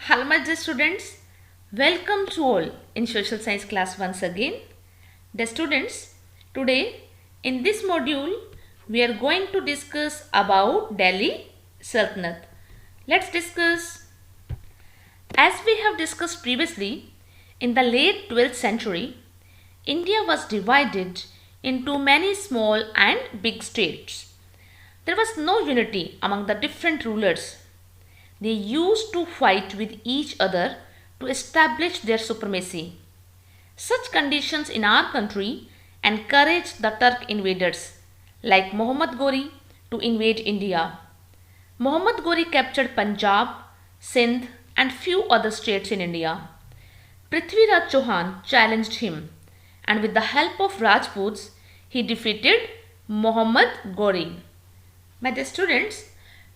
Hello my dear students, welcome to all in social science class once again. Dear students, today in this module we are going to discuss about Delhi Sultanate. Let's discuss. As we have discussed previously, in the late 12th century, India was divided into many small and big states. There was no unity among the different rulers. They used to fight with each other to establish their supremacy. Such conditions in our country encouraged the Turk invaders like Muhammad Ghori to invade India. Muhammad Ghori captured Punjab, Sindh and few other states in India. Prithviraj Chauhan challenged him and with the help of Rajputs he defeated Muhammad Ghori. My dear students,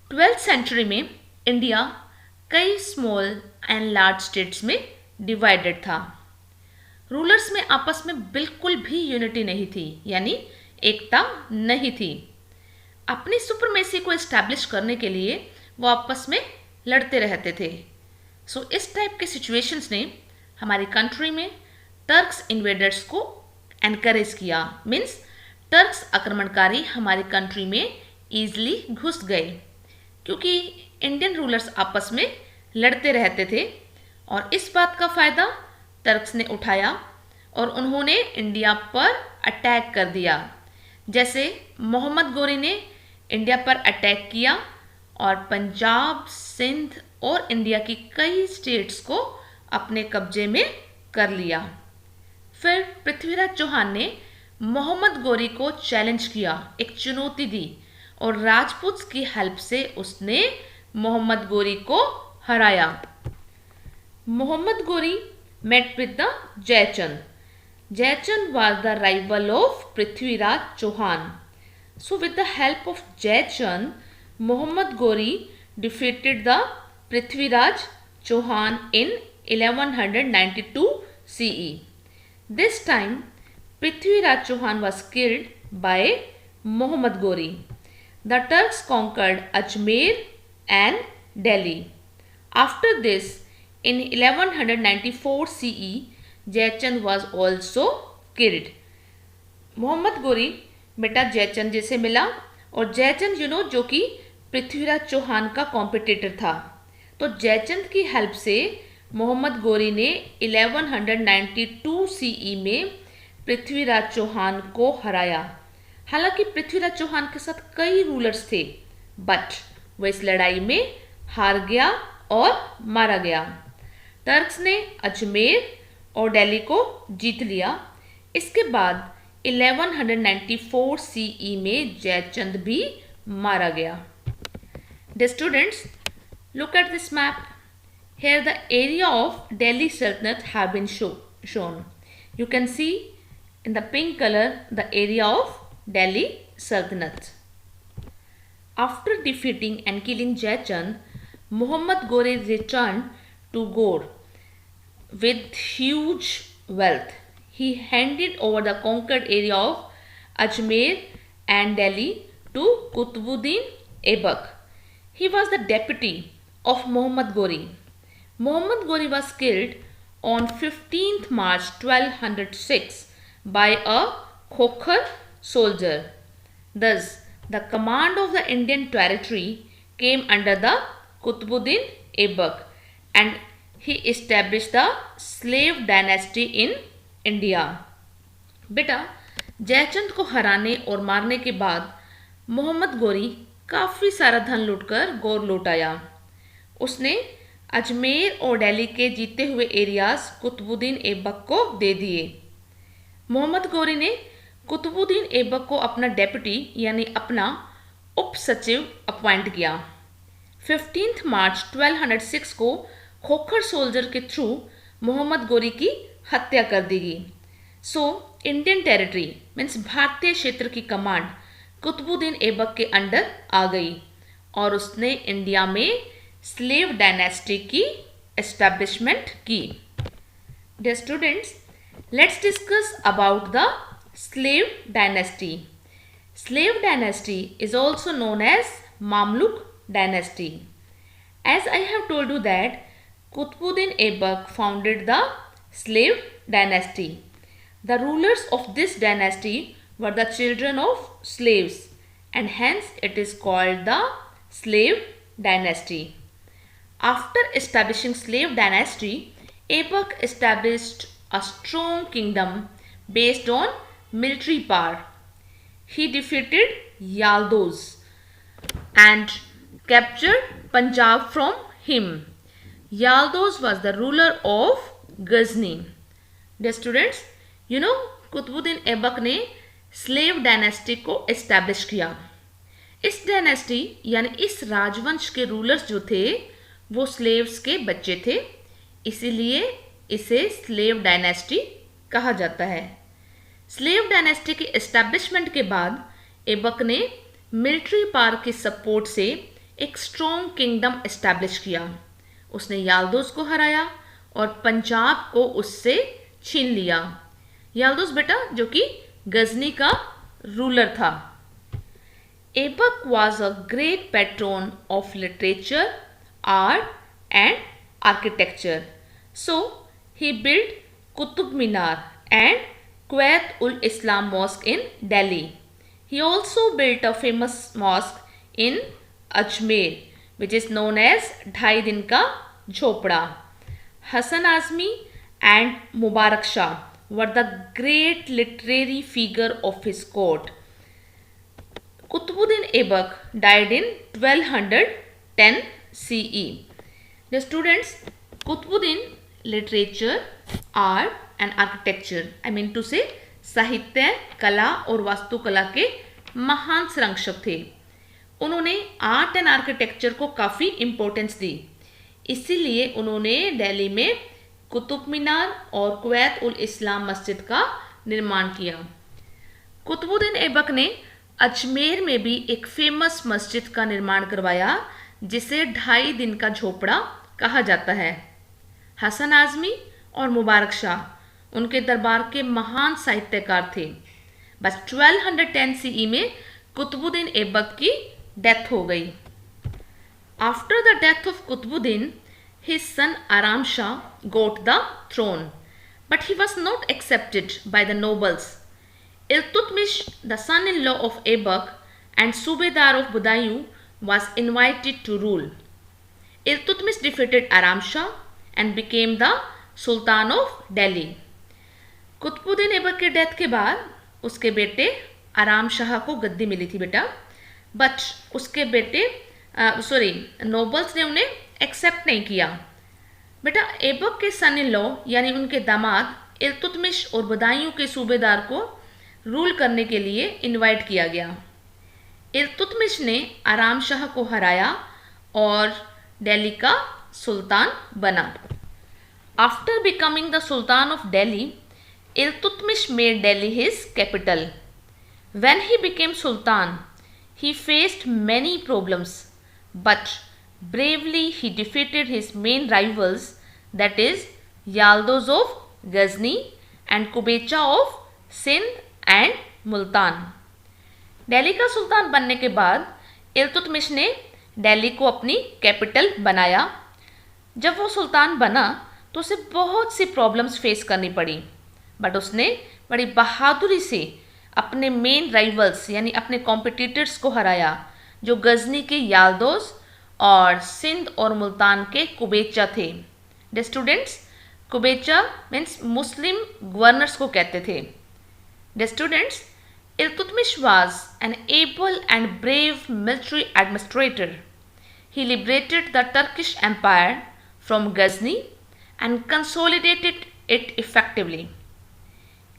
12th century में India कई small and large states में divided था. Rulers में आपस में बिल्कुल भी unity नहीं थी, यानी एकता नहीं थी. अपनी सुपरमेसी को एस्टैब्लिश करने के लिए वो आपस में लड़ते रहते थे. सो इस टाइप के सिचुएशंस ने हमारी कंट्री में टर्क्स इन्वेडर्स को एनकरेज किया. मीन्स टर्क्स आक्रमणकारी हमारी कंट्री में ईजिली घुस गए क्योंकि इंडियन रूलर्स आपस में लड़ते रहते थे और इस बात का फ़ायदा टर्क्स ने उठाया और उन्होंने इंडिया पर अटैक कर दिया. जैसे मोहम्मद गोरी ने इंडिया पर अटैक किया और पंजाब, सिंध और इंडिया की कई स्टेट्स को अपने कब्जे में कर लिया. फिर पृथ्वीराज चौहान ने मोहम्मद गोरी को चैलेंज किया, एक चुनौती दी और राजपूत्स की हेल्प से उसने मोहम्मद गोरी को हराया. Mohammad Ghori met with the Jayachand. Jayachand was the rival of Prithviraj Chauhan. So with the help of Jayachand, Muhammad Ghori defeated the Prithviraj Chauhan in 1192 CE. This time, Prithviraj Chauhan was killed by Muhammad Ghori. The Turks conquered Ajmer and Delhi. After this, in 1194 CE, Jayachand was also killed. Mohammad Ghori बेटा जयचंद जी से मिला और जयचंद जो कि पृथ्वीराज चौहान का competitor था. तो जयचंद की हेल्प से मोहम्मद गोरी ने 1192 CE में पृथ्वीराज चौहान को हराया. हालांकि पृथ्वीराज चौहान के साथ कई रूलर्स थे, बट वह इस लड़ाई में हार गया और मारा गया. टर्क्स ने अजमेर और दिल्ली को जीत लिया. इसके बाद 1194 CE में जयचंद भी मारा गया. The students, look at this map. Here the area of Delhi Sultanate have been shown. You can see in the pink color the area of Delhi Sultanate. After defeating and killing Jayachand, Muhammad Ghori returned to Ghor with huge wealth. He handed over the conquered area of Ajmer and Delhi to Qutbuddin Aibak. He was the deputy of Muhammad Ghori. Muhammad Ghori was killed on 15th March 1206 by a Khokhar soldier. Thus, the command of the Indian territory came under the Qutbuddin Aibak and he established the slave dynasty in India. बेटा जयचंद को हराने और मारने के बाद मोहम्मद गोरी काफ़ी सारा धन लूटकर गौर लौट आया. उसने अजमेर और दिल्ली के जीते हुए एरियाज कुतुबुद्दीन ऐबक को दे दिए. मोहम्मद गोरी ने कुतुबुद्दीन ऐबक को अपना डेप्यूटी यानी अपना उप सचिव अपॉइंट किया. 15 मार्च 1206 को खोखर सोल्जर के थ्रू मोहम्मद गोरी की हत्या कर दी गई. सो इंडियन टेरिटरी मीन्स भारतीय क्षेत्र की कमांड कुतुबुद्दीन ऐबक के अंडर आ गई और उसने इंडिया में स्लेव डायनेस्टी की एस्टैब्लिशमेंट की. Dear students, let's discuss about the slave dynasty. Slave dynasty is also known as Mamluk dynasty. As I have told you that Qutbuddin Aibak founded the slave dynasty. The rulers of this dynasty were the children of slaves, and hence it is called the slave dynasty. After establishing slave dynasty, Aibak established a strong kingdom based on military power. He defeated Yaldos and captured Punjab from him. Yaldos was the ruler of Ghazni. Dear students, you know Qutbuddin Aibak ने slave dynasty को establish किया. इस dynasty यानी इस राजवंश के rulers जो थे वो स्लेव्स के बच्चे थे, इसीलिए इसे स्लेव डायनेस्टी कहा जाता है. स्लेव डायनेस्टी की एस्टैब्लिशमेंट के बाद ऐबक ने मिलिट्री पावर के सपोर्ट से एक स्ट्रॉन्ग किंगडम एस्टैब्लिश किया. उसने याल्दोस को हराया और पंजाब को उससे छीन लिया. याल्दोस बेटा जो कि गजनी का रूलर था. Aibak was a great patron of literature, art and architecture. So he built Qutub Minar and Quwait-ul-Islam Mosque in Delhi. He also built a famous mosque in Ajmer, which is known as ढाई दिन का झोपड़ा. Hasan Azmi and Mubarak Shah were the great literary figure of his court. Qutbuddin Aibak died in 1210 CE. The students, Qutbuddin literature, art and architecture, I mean to say साहित्य, कला और वास्तुकला के महान संरक्षक थे. उन्होंने आर्ट एंड आर्किटेक्चर को काफ़ी इम्पोर्टेंस दी. इसीलिए उन्होंने दिल्ली में कुतुब मीनार और कुवैत उल इस्लाम मस्जिद का निर्माण किया. कुतुबुद्दीन ऐबक ने अजमेर में भी एक फेमस मस्जिद का निर्माण करवाया जिसे ढाई दिन का झोपड़ा कहा जाता है. हसन आज़मी और मुबारक शाह उनके दरबार के महान साहित्यकार थे. बस 1210 CE में कुतुबुद्दीन ऐबक की डेथ हो गई. After the death of Qutbuddin, his son Aram Shah got the throne, but he was not accepted by the nobles. Iltutmish, the son-in-law of Aibak and Subedar of Budayu, was invited to rule. Iltutmish defeated Aram Shah and became the Sultan of Delhi. Qutubuddin Aibak के death के बाद उसके बेटे आराम शाह को गद्दी मिली थी बेटा, but उसके बेटे नोबल्स ने उन्हें एक्सेप्ट नहीं किया. बेटा ऐबक के सन इन लॉ यानी उनके दामाद इल्तुतमिश और बदायूं के सूबेदार को रूल करने के लिए इनवाइट किया गया. इल्तुतमिश ने आराम शाह को हराया और दिल्ली का सुल्तान बना. After becoming the sultan of Delhi, Iltutmish made Delhi his capital. When he became Sultan, he faced many problems, but bravely he defeated his main rivals, that is Yaldos of Ghazni and Kubecha of Sindh and Multan. Delhi का सुल्तान बनने के बाद इल्तुतमिश ने दिल्ली को अपनी capital बनाया. जब वो सुल्तान बना तो उसे बहुत सी प्रॉब्लम्स फेस करनी पड़ी, बट उसने बड़ी बहादुरी से अपने मेन राइवल्स यानी अपने कॉम्पिटिटर्स को हराया जो गजनी के याल्दोस और सिंध और मुल्तान के कुबेचा थे. The students, Qubacha means Muslim governors को कहते थे. The students, Iltutmish was an able and brave military administrator. He liberated the Turkish empire from Ghazni and consolidated it effectively.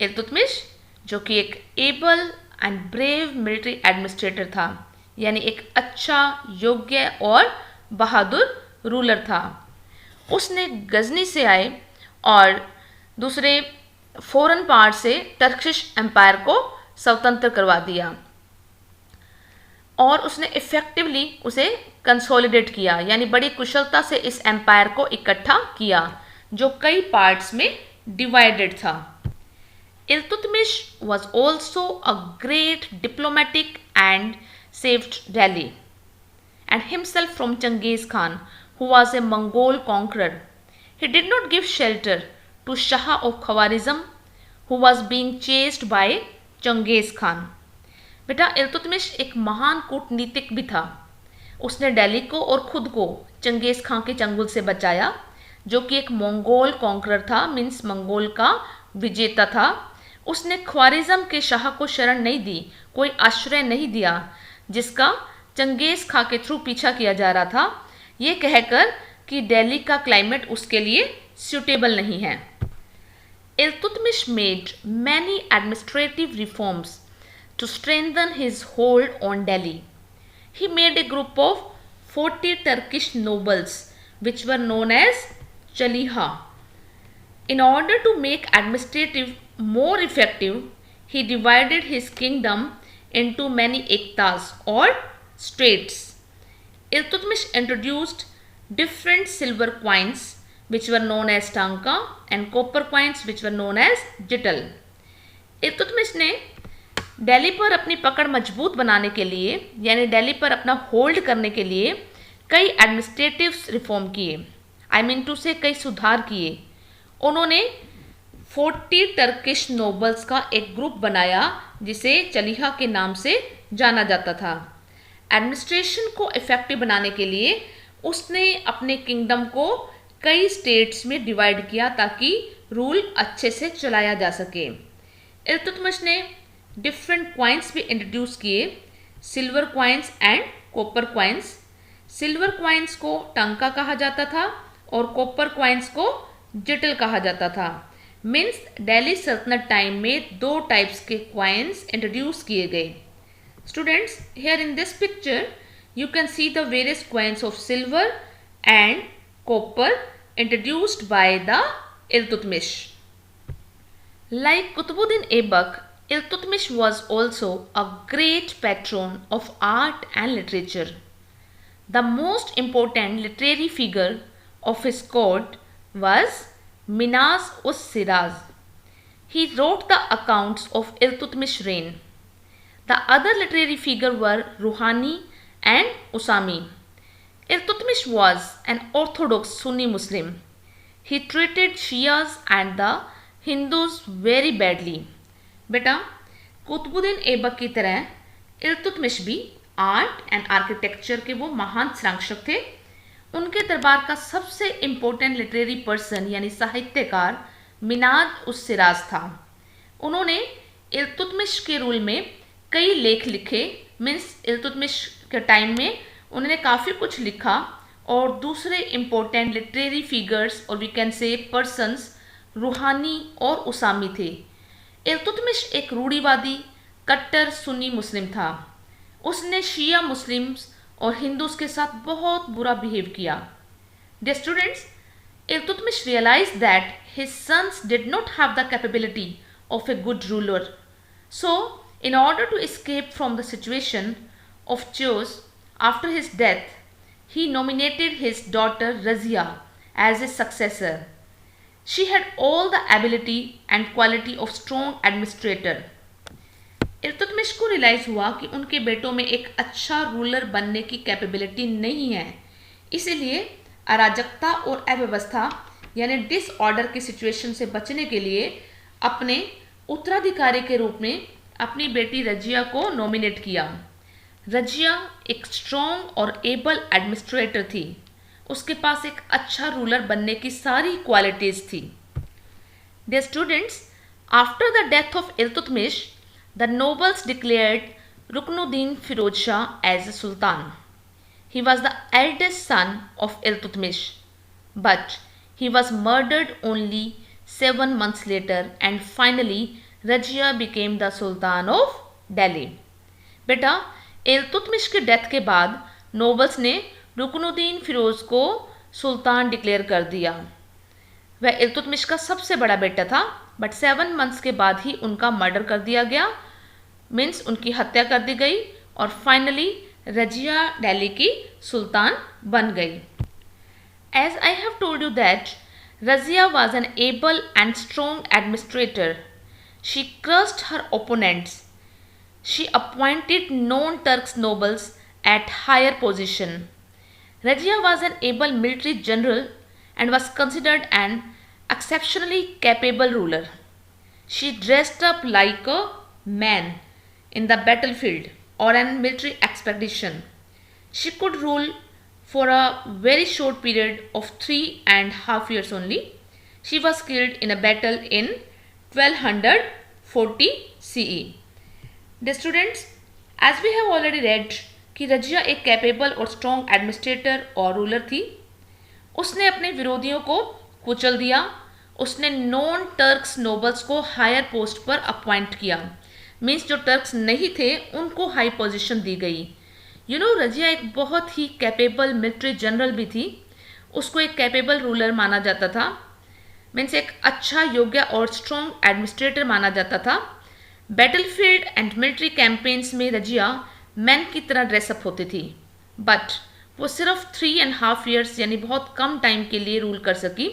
Iltutmish जो कि एक able and brave military administrator था, यानी एक अच्छा, योग्य और बहादुर रूलर था, उसने गजनी से आए और दूसरे फॉरेन पार्ट से टर्किश एम्पायर को स्वतंत्र करवा दिया और उसने इफेक्टिवली उसे कंसोलिडेट किया, यानी बड़ी कुशलता से इस एम्पायर को इकट्ठा किया जो कई पार्ट्स में डिवाइडेड था. Iltutmish was also a great diplomatic and saved Delhi and himself from Genghis Khan, who was a Mongol conqueror. He did not give shelter to Shah of Khwarizm, who was being chased by Genghis Khan. बेटा इल्तुतमिश एक महान कूटनीतिक भी था। उसने दिल्ली को और खुद को चंगेज खान के चंगुल से बचाया, जो कि एक मंगोल कॉन्करर था, मीन्स मंगोल का विजेता था। उसने ख्वारिज्म के शाह को शरण नहीं दी, कोई आश्रय नहीं दिया जिसका चंगेज खां के थ्रू पीछा किया जा रहा था, ये कहकर कि दिल्ली का क्लाइमेट उसके लिए सूटेबल नहीं है। Iltutmish made many administrative reforms to strengthen his hold on Delhi. He made a group of 40 Turkish nobles which were known as Chaliha. In order to make administrative more effective, he divided his kingdom into many ektas or states. Iltutmish introduced different silver coins which were known as tanka and copper coins which were known as जिटल। Iltutmish ने दिल्ली पर अपनी पकड़ मजबूत बनाने के लिए, यानी दिल्ली पर अपना होल्ड करने के लिए कई एडमिनिस्ट्रेटिव रिफॉर्म किए, आई मीन टू से कई सुधार किए। उन्होंने 40 टर्किश नोबल्स का एक ग्रुप बनाया जिसे चलिहा के नाम से जाना जाता था। एडमिनिस्ट्रेशन को इफेक्टिव बनाने के लिए उसने अपने किंगडम को कई स्टेट्स में डिवाइड किया ताकि रूल अच्छे से चलाया जा सके। इल्तुतमिश ने डिफरेंट क्वाइंस भी इंट्रोड्यूस किए, silver coins and copper coins. Silver coins को टंका कहा जाता था और कॉपर क्वाइंस को जिटल कहा जाता था। मीन्स दिल्ली सल्तनत टाइम में दो टाइप्स के क्वाइंस इंट्रोड्यूस किए गए। Students, here in this picture you can see the various coins of silver and copper introduced by the Iltutmish. Like Qutbuddin Aibak, Iltutmish was also a great patron of art and literature. The most important literary figure of his court was Minaz-us-Siraz. He wrote the accounts of Iltutmish's reign. The other literary figures were Ruhani and Usami. Iltutmish was an orthodox Sunni Muslim. He treated Shias and the Hindus very badly. बेटा कुतुबुद्दीन ऐबक की तरह इल्तुतमिश भी art and architecture के वो महान संरक्षक थे। उनके दरबार का सबसे इम्पोर्टेंट लिटरेरी पर्सन यानी साहित्यकार मिनाज-उस-सिराज था। उन्होंने इल्तुतमिश के रूल में कई लेख लिखे, मीन्स इल्तुतमिश के टाइम में उन्होंने काफ़ी कुछ लिखा। और दूसरे इम्पोर्टेंट लिटरेरी फिगर्स और वी कैन से पर्सन्स रूहानी और उसामी थे। इल्तुतमिश एक रूढ़िवादी कट्टर सुन्नी मुस्लिम था। उसने शिया मुस्लिम्स और हिंदूज के साथ बहुत बुरा बिहेव किया। Dear students, Iltutmish realised that his sons did not have the capability of a good ruler. So in order to escape from the situation of chores after his death, he nominated his daughter Razia as his successor. She had all the ability and quality of strong administrator. Iltutmish को realise हुआ कि उनके बेटों में एक अच्छा ruler बनने की कैपेबिलिटी नहीं है, इसीलिए अराजकता और अव्यवस्था यानी डिसऑर्डर की सिचुएशन से बचने के लिए अपने उत्तराधिकारी के रूप में अपनी बेटी रजिया को नॉमिनेट किया। रजिया एक स्ट्रॉन्ग और एबल एडमिनिस्ट्रेटर थी। उसके पास एक अच्छा रूलर बनने की सारी क्वालिटीज थी। Dear students, after the death of Iltutmish, the nobles declared Ruknuddin Firoz Shah as a sultan. He was the eldest son of Iltutmish, but he was murdered only 7 months later and finally Razia became the Sultan of Delhi. बेटा इल्तुतमिश के death के बाद nobles ने रुकनुद्दीन फिरोज को सुल्तान declare कर दिया। वह इल्तुतमिश का सबसे बड़ा बेटा था, बट 7 मंथ्स के बाद ही उनका मर्डर कर दिया गया, मीन्स उनकी हत्या कर दी गई और फाइनली रजिया दिल्ली की सुल्तान बन गई। As I have told you that Razia was an able and strong administrator. She crushed her opponents. She appointed non-Turks nobles at higher position. Razia was an able military general and was considered an exceptionally capable ruler. She dressed up like a man in the battlefield or an military expedition. She could rule for a very short period of 3.5 years only. She was killed in a battle in 1240 CE. Dear students, as we have already read कि रजिया एक capable और strong administrator और ruler थी. उसने अपने विरोधियों को कुचल दिया. उसने नॉन टर्क्स नोबल्स को हायर पोस्ट पर अपॉइंट किया. मीन्स जो टर्क्स नहीं थे उनको हाई पोजीशन दी गई. रजिया एक बहुत ही कैपेबल मिलिट्री जनरल भी थी. उसको एक कैपेबल रूलर माना जाता था. मीन्स एक अच्छा योग्य और स्ट्रॉन्ग एडमिनिस्ट्रेटर माना जाता था. बैटलफील्ड एंड मिलिट्री कैंपेन्स में रजिया मैन की तरह ड्रेसअप होती थी. बट वो सिर्फ 3.5 years यानी बहुत कम टाइम के लिए रूल कर सकी,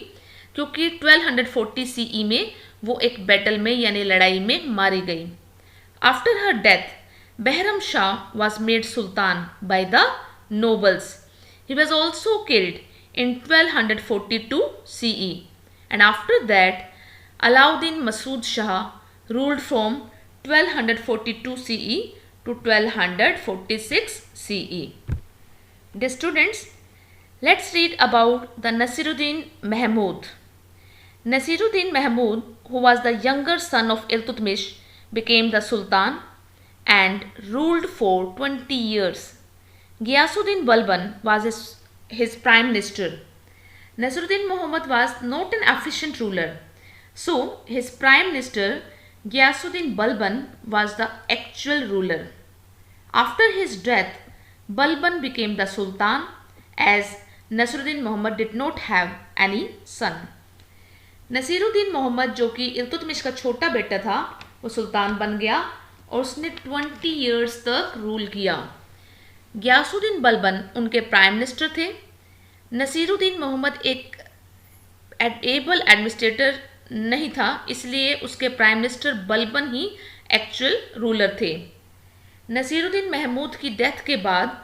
क्योंकि 1240 CE में वो एक बैटल में यानी लड़ाई में मारी गई. After her death Bahram Shah was made Sultan by the nobles. He was also killed in 1242 CE, and after that Alauddin Masood Shah ruled from 1242 CE to 1246 CE. Dear students, let's read about the Nasiruddin Mahmud. Nasiruddin Mahmud, who was the younger son of Iltutmish, became the Sultan and ruled for 20 years. Ghiyasuddin Balban was his prime minister. Nasiruddin Muhammad was not an efficient ruler, so his prime minister Ghiyasuddin Balban was the actual ruler. After his death, Balban became the Sultan as Nasiruddin Muhammad did not have any son. Nasiruddin Mohammad जो कि इल्तुतमिश का छोटा बेटा था वो सुल्तान बन गया और उसने 20 years तक रूल किया. गियासुद्दीन बलबन उनके प्राइम मिनिस्टर थे. नसीरुद्दीन मोहम्मद एक एबल एडमिनिस्ट्रेटर नहीं था, इसलिए उसके प्राइम मिनिस्टर बलबन ही एक्चुअल रूलर थे. नसीरुद्दीन महमूद की डेथ के बाद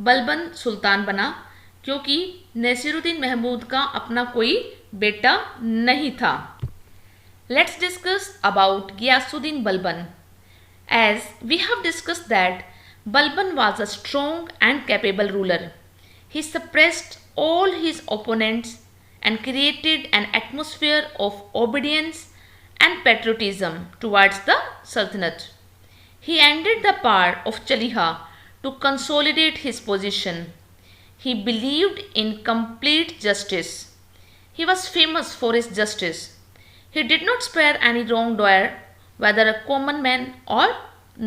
बलबन सुल्तान बना, क्योंकि नसीरुद्दीन महमूद का अपना कोई बेटा नहीं था. Let's discuss about Ghiyasuddin Balban. As we have discussed that Balban was a strong and capable ruler. He suppressed all his opponents and created an atmosphere of obedience and patriotism towards the Sultanate. He ended the power of Chaliha to consolidate his position. He believed in complete justice. He was famous for his justice. He did not spare any wrongdoer, whether a common man or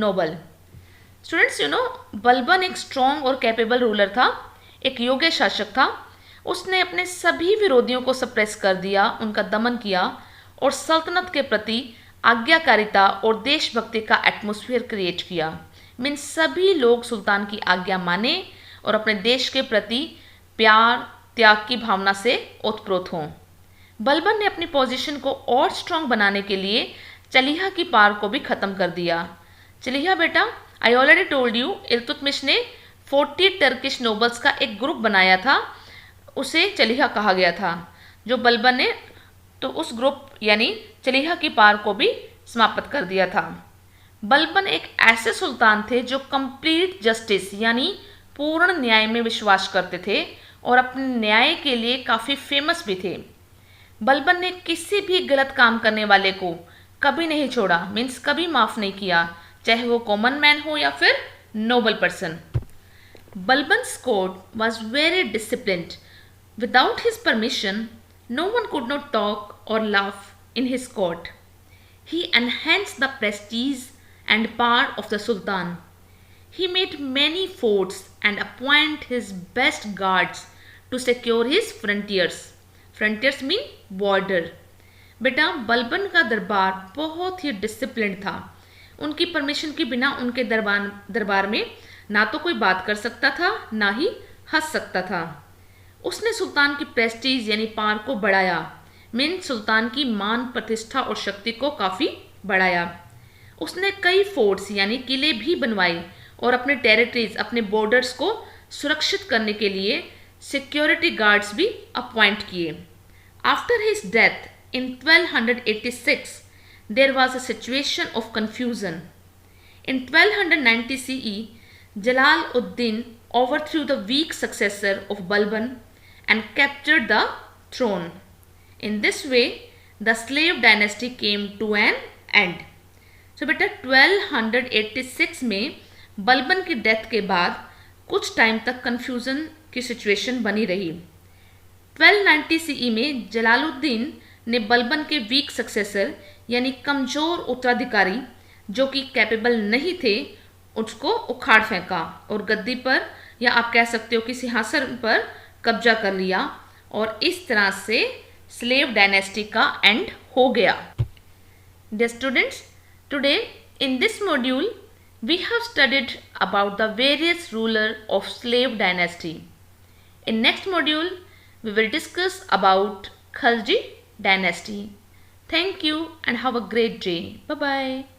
noble. Students, Balban एक strong और capable ruler था, एक योग्य शासक था. उसने अपने सभी विरोधियों को सप्रेस कर दिया, उनका दमन किया और सल्तनत के प्रति आज्ञाकारिता और देशभक्ति का एटमॉस्फेयर क्रिएट किया. मीन्स सभी लोग सुल्तान की आज्ञा माने और अपने देश के प्रति प्यार त्याग की भावना से ओतप्रोत हों. बलबन ने अपनी पोजीशन को और स्ट्रॉन्ग बनाने के लिए चलिहा की पार को भी ख़त्म कर दिया. चलिहा बेटा, I already told you, Iltutmish ने 40 टर्किश नोबल्स का एक ग्रुप बनाया था, उसे चलिहा कहा गया था. जो बलबन ने तो उस ग्रुप यानी चलिहा की पार को भी समाप्त कर दिया था. बलबन एक ऐसे सुल्तान थे जो कंप्लीट जस्टिस यानी पूर्ण न्याय में विश्वास करते थे और अपने न्याय के लिए काफ़ी फेमस भी थे. बलबन ने किसी भी गलत काम करने वाले को कभी नहीं छोड़ा, मीन्स कभी माफ़ नहीं किया, चाहे वो कॉमन मैन हो या फिर Nobel person. Balban's court was very disciplined. Without his permission, no one could not talk or laugh in his court. He enhanced the prestige and power of the Sultan. He made many forts and appointed his best guards to secure his frontiers. Frontiers mean border. बेटा, बलबन का दरबार बहुत ही discipline था. उनकी permission के बिना उनके दरबार में ना तो कोई बात कर सकता था, ना ही हंस सकता था. उसने सुल्तान की प्रेस्टीज यानी पावर को बढ़ाया. मीन सुल्तान की मान प्रतिष्ठा और शक्ति को काफ़ी बढ़ाया. उसने कई फोर्ट्स यानी किले भी बनवाए और अपने टेरिटरीज, अपने बॉर्डर्स को सुरक्षित करने के लिए सिक्योरिटी गार्ड्स भी अपॉइंट किए. After his death in 1286, there was a situation of confusion. In 1290 CE, Jalal ud-Din overthrew the weak successor of Balban and captured the throne. In this way, the slave dynasty came to an end. So बेटा 1286 में बलबन की death के बाद कुछ time तक confusion की situation बनी रही। 1290 सीई में जलालुद्दीन ने बलबन के वीक सक्सेसर यानी कमज़ोर उत्तराधिकारी जो कि कैपेबल नहीं थे उसको उखाड़ फेंका और गद्दी पर या आप कह सकते हो कि सिंहासन पर कब्जा कर लिया और इस तरह से स्लेव डायनेस्टी का एंड हो गया। Dear students, today in this module we have studied about the various rulers of slave dynasty. In next module we will discuss about Khalji dynasty. Thank you and have a great day. Bye bye.